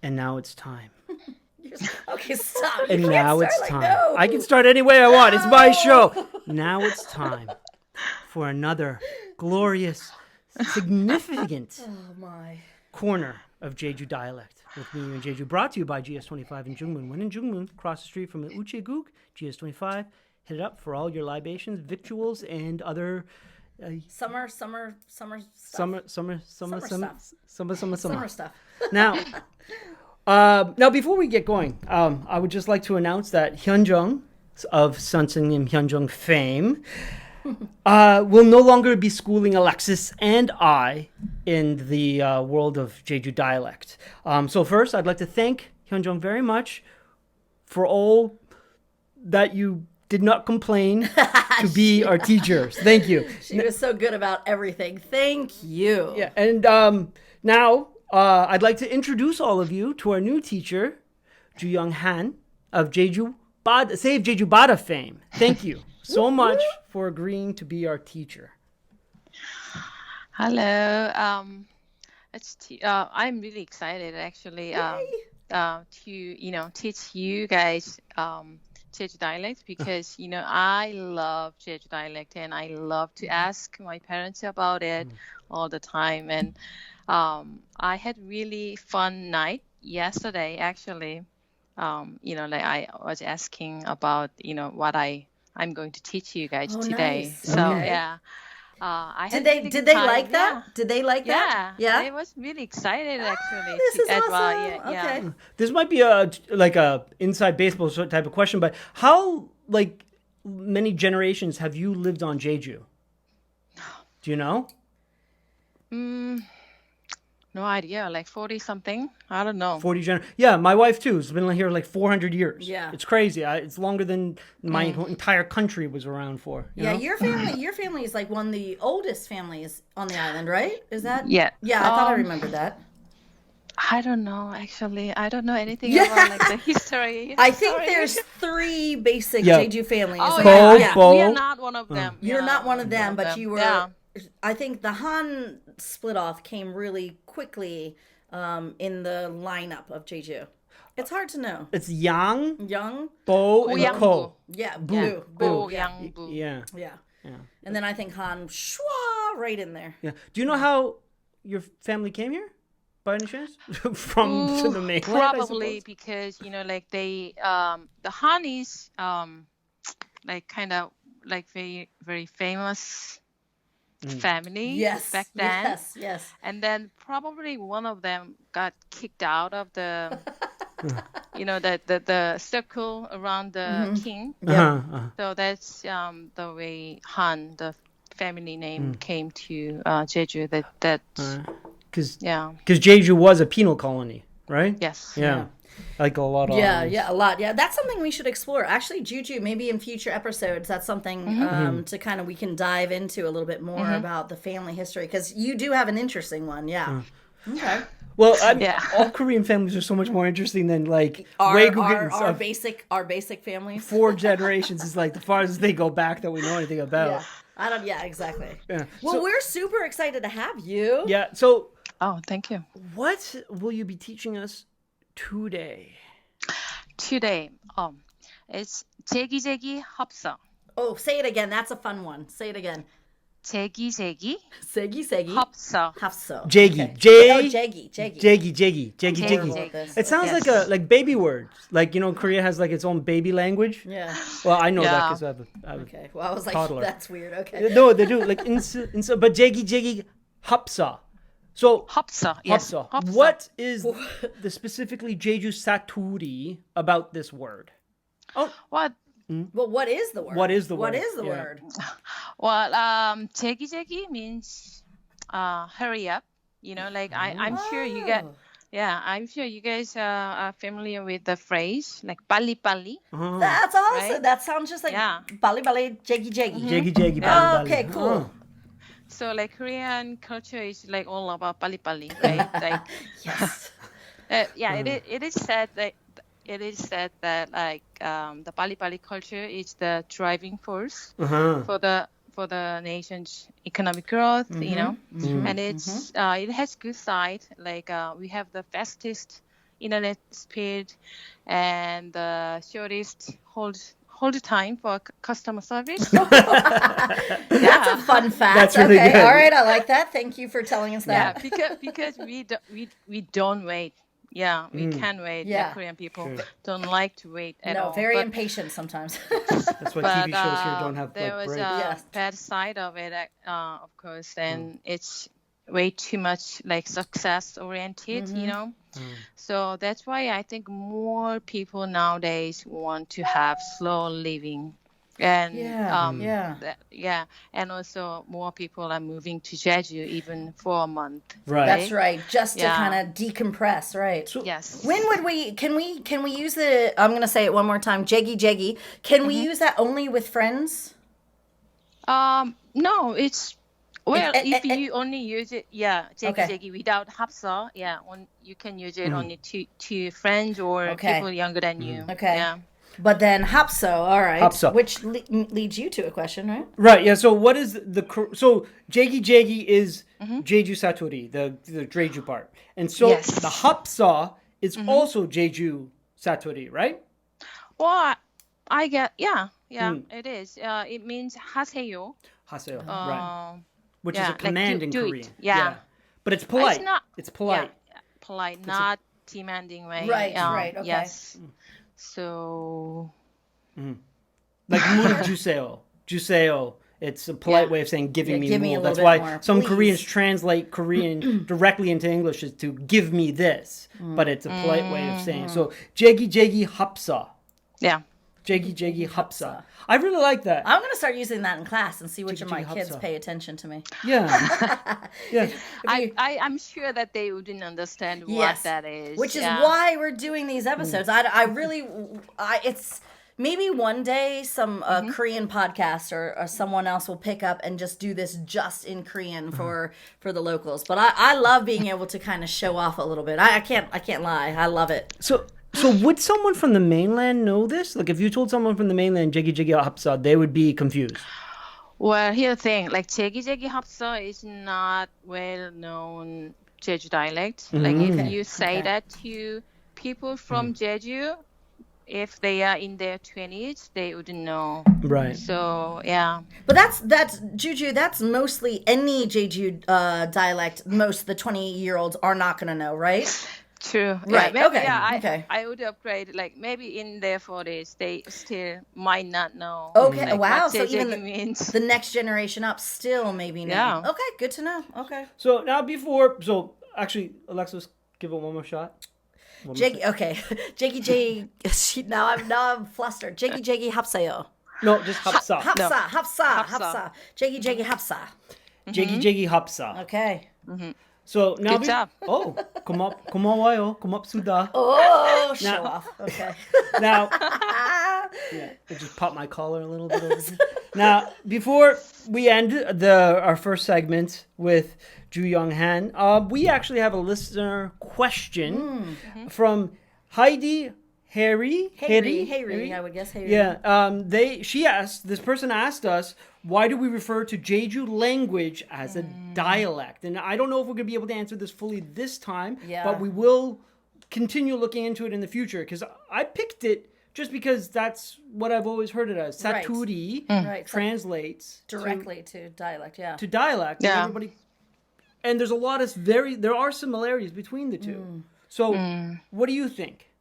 And now it's time. Okay, stop. And You now can't it's start time. like, no. I can start any way I want. It's my show. Now it's time for another glorious, significant corner of Jeju Dialect with me in Jeju, brought to you by GS25 in Jungmun. When in Jungmun, across the street from the Ucheguk, GS25, hit it up for all your libations, victuals, and other Summer stuff. Now before we get going, I would just like to announce that Hyunjung of Sunseung Hyunjung fame will no longer be schooling Alexis and I in the world of Jeju dialect. So first, I'd like to thank Hyunjung very much for all that you did not complain to be our teachers. Thank you. She was so good about everything. Thank you. Yeah, and now I'd like to introduce all of you to our new teacher, Ju Young Han of Jeju Bada, Save Jeju Bada fame. Thank you so much for agreeing to be our teacher. Hello. I'm really excited actually to teach you guys Jeju dialect because I love Jeju dialect and I love to ask my parents about it all the time. And I had really fun night yesterday actually. I was asking about what I'm going to teach you guys today. Nice. So Okay. yeah. I Did had they really did good they time. like that? Yeah. Did they like that? Yeah. I was really excited actually. This is as awesome. well. Okay. This might be a inside baseball sort of type of question, but how many generations have you lived on Jeju? Do you know? No idea, like 40 something. I don't know. 40 Yeah, my wife too has been here like 400 years. Yeah. It's crazy. It's longer than my entire country was around for. You know? Your family is like one of the oldest families on the island, right? Is that? Yeah. Yeah, I thought I remembered that. I don't know, actually. I don't know anything about the history. I think there's 3 basic Jeju families. Oh, Bo. we are not one of them. You're not one of them, but you were. Yeah. I think the Han split off came really quickly in the lineup of Jeju. It's hard to know. It's Yang, Young, Bo, and Ko. yeah, Boo, Bo, Yang, Boo. Yeah. and then I think Han Shua right in there. Yeah. Do you know how your family came here? By any chance? From the mainland? Probably because, they, the Han is kind of very, very famous family back then. Yes. And then probably one of them got kicked out of the, the circle around the king. So that's the way Han, the family name, came to Jeju. Because Jeju was a penal colony, right? Yes. Yeah. Like a lot of a lot. Yeah, that's something we should explore. Actually, Juju, maybe in future episodes, that's something to kind of we can dive into a little bit more about the family history because you do have an interesting one. Yeah. Okay. Well, all Korean families are so much more interesting than our basic families. 4 generations is like the farthest they go back that we know anything about. Yeah. Exactly. Yeah. Well, we're super excited to have you. Yeah. So. Oh, thank you. What will you be teaching us today? It's 제기제기 합서. Oh, say it again. That's a fun one. Say it again. 제기제기 세기 합서. Jegi. Jegi. Jegi. It sounds like baby words. Korea has its own baby language. Yeah. Well, I know that because I have a Okay. Well, I was like, toddler. that's weird. Okay. No, they do. But Jegi 합서. So 합서. Yes. 합서. What is the specifically Jeju Saturi about this word? Oh, what? Well, what is the word? What is the word? Well, 제기제기 means hurry up. I'm sure you get. Yeah, I'm sure you guys are familiar with the phrase 빨리빨리. That's awesome. Right? That sounds just like bali, jegi. Jegi, bali. Okay, cool. So Korean culture is all about 빨리빨리, right? Yes. It is said that the 빨리빨리 culture is the driving force for the nation's economic growth, and it has good side. We have the fastest speed, and the shortest hold time for customer service. That's a fun fact. That's really okay, good. all right, I like that. Thank you for telling us Yeah, that. because we don't wait. Yeah, we can wait. Yeah. Korean people Sure. don't like to wait at all. Very But impatient sometimes. That's why TV shows here don't have there like was breaks. a Yes. bad side of it, of course, and it's way too much like success oriented, So that's why I think more people nowadays want to have slow living. And and also more people are moving to Jeju even for a month. Right. That's right. Just to kind of decompress, right? Yes. When would we? Can we use the? I'm gonna say it one more time. Jeggy jeggy. Can we use that only with friends? No, it's if you only use it, jeggy without hapsa, you can use it only to friends or people younger than you. Okay. Yeah. But then hapso, all right. Hapso. Which leads you to a question, right? Right. Yeah. So what is so Jeju is Jeju Satori, the Jeju part, and so the hapsa is also Jeju Satori, right? Well, I get it is. It means haseyo. Haseyo, right? Which is a like command in do Korean. it. Yeah. But it's polite. It's polite. Yeah, polite, not demanding way. Right. Right. Okay. Yes. So. Like Juseo. It's a polite way of saying giving me more. That's why more, some please. Koreans translate Korean directly into English as to give me this, but it's a polite way of saying. So Jeju hapsa. Yeah. Jeju hapsa. I really like that. I'm gonna start using that in class and see which of my Jeju kids hapsa. pay attention to me. Yeah. Yeah. I'm sure that they wouldn't understand what that is. Which is why we're doing these episodes. I really, it's maybe one day some Korean podcast or someone else will pick up and just do this just in Korean for the locals. But I love being able to kind of show off a little bit. I can't lie. I love it. So would someone from the mainland know this? Like if you told someone from the mainland Jeju hapsa, they would be confused. Well, here's the thing. Like Jeju hapsa is not well known Jeju dialect. Like if you say that to people from Jeju, if they are in their 20s, they wouldn't know. Right. So yeah. But that's Juju. That's mostly any Jeju dialect. Most of the 20-year-olds are not going to know, right? True. Right. Yeah, maybe, Okay. I would upgrade. Like maybe in their 40s, they still might not know. Okay. Like, Wow. what So Jeju even means. the next generation up still maybe know. Yeah. Okay. Good to know. Okay. So now actually, Alexis, give it one more shot. Jiggy. Okay. Jiggy. Now I'm flustered. Jiggy hapsayo. No, just hapsa. Hapsa. Jiggy hapsa. Jeju hapsa. Okay. So now Good job. 고마워요. 고맙습니다. Oh, show off. Okay. Now, I just pop my collar a little bit over here. Now, before we end our first segment with Ju Young Han, we actually have a listener question from Heidi Harry, I would guess Harry. Yeah, this person asked us, why do we refer to Jeju language as a dialect? And I don't know if we're going to be able to answer this fully this time, but we will continue looking into it in the future, because I picked it just because that's what I've always heard it as. Saturi translates directly to dialect, to dialect. Yeah. And everybody, and there's a lot of there are similarities between the two. So what do you think?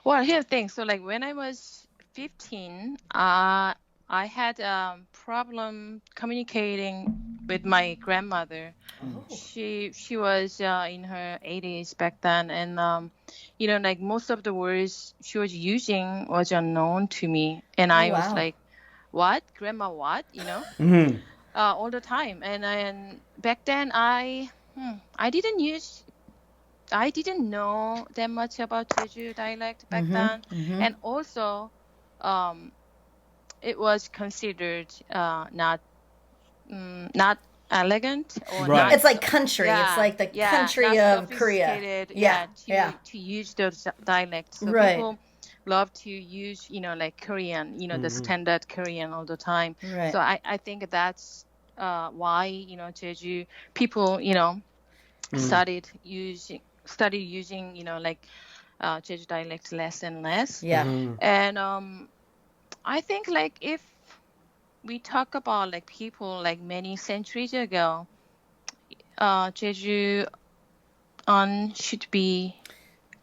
Well, here's the thing. So, like, when I was 15, I had a problem communicating with my grandmother. She was in her 80s back then, and like most of the words she was using was unknown to me, and I was like, "What, grandma? What?" All the time. And back then, I didn't know that much about Jeju dialect back then, and also, it was considered not elegant or not. It's like country. It's like the country of Korea. To use those dialects. So people love to use, like Korean, the standard Korean all the time. Right. So I think that's why, Jeju people, started using, like Jeju dialect less and less. Yeah. And I think like if we talk about like people like many centuries ago, Jeju should be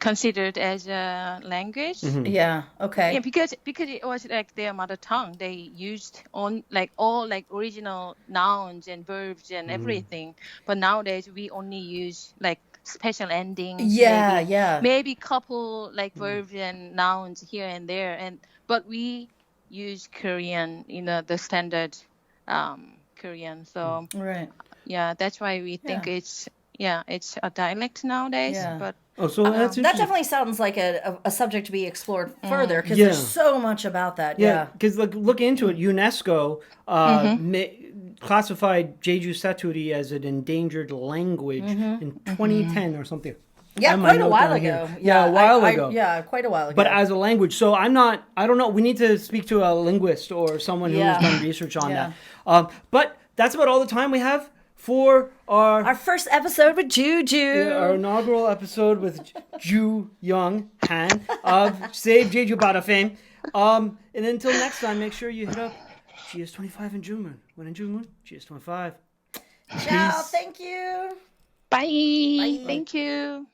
considered as a language. Yeah. Okay. Yeah, because it was like their mother tongue. They used on like all like original nouns and verbs and everything. But nowadays we only use like special endings. Yeah. Yeah. Maybe couple like verbs and nouns here and there. But we use Korean, the standard Korean. So Right. yeah, that's why we think it's a dialect nowadays. Yeah. But Oh, so that's That interesting. definitely sounds like a subject to be explored further because there's so much about that. Yeah, because look into it. UNESCO classified Jeju Saturi as an endangered language in 2010 or something. Yeah, quite a while ago. Yeah, a while ago. Yeah, quite a while ago. But as a language, so I don't know. We need to speak to a linguist or someone who's done research on that. But that's about all the time we have for our first episode with Juju. our inaugural episode with Ju Young Han of Save Jeju Bada fame. And until next time, make sure you hit up GS25 in June. When in June, GS25. Ciao, thank you. Bye. Thank you.